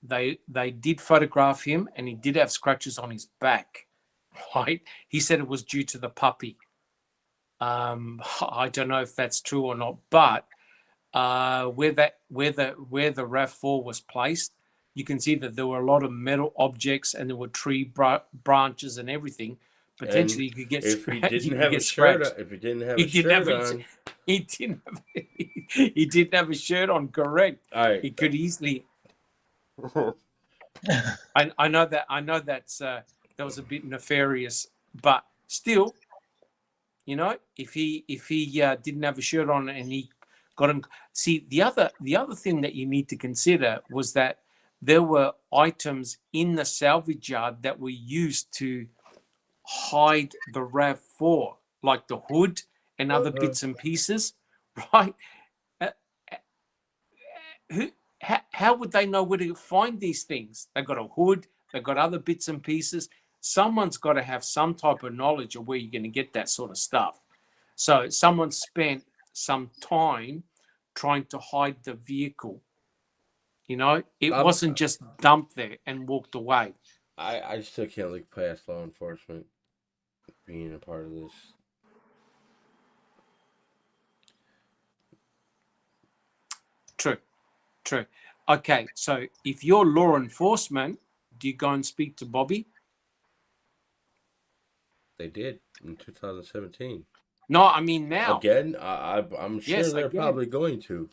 they did photograph him, and he did have scratches on his back. Right? He said it was due to the puppy. I don't know if that's true or not, but where the RAV4 was placed, you can see that there were a lot of metal objects and there were tree branches and everything. Potentially, you could get scratched. If he didn't have a shirt on, he didn't have a shirt on. Correct. All right. He could easily. I know that's that was a bit nefarious, but still, if he didn't have a shirt on and he got him. See, the other thing that you need to consider was that there were items in the salvage yard that were used to hide the RAV4, like the hood and other bits and pieces, right? How would they know where to find these things? They've got a hood, they've got other bits and pieces. Someone's got to have some type of knowledge of where you're going to get that sort of stuff. So someone spent some time trying to hide the vehicle. It wasn't just dumped there and walked away. I still can't look past law enforcement being a part of this. True. Okay, so if you're law enforcement, do you go and speak to Bobby? They did in 2017. No, I mean now. Again, I'm sure Yes, they're again. probably going to.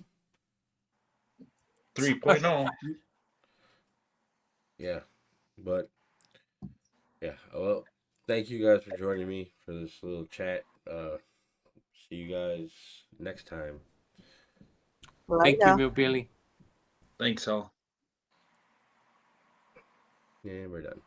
3.0. Yeah, but yeah. Well, thank you guys for joining me for this little chat. See you guys next time. Thank Later. you, Mill Billy. Thanks, all. Yeah, we're done.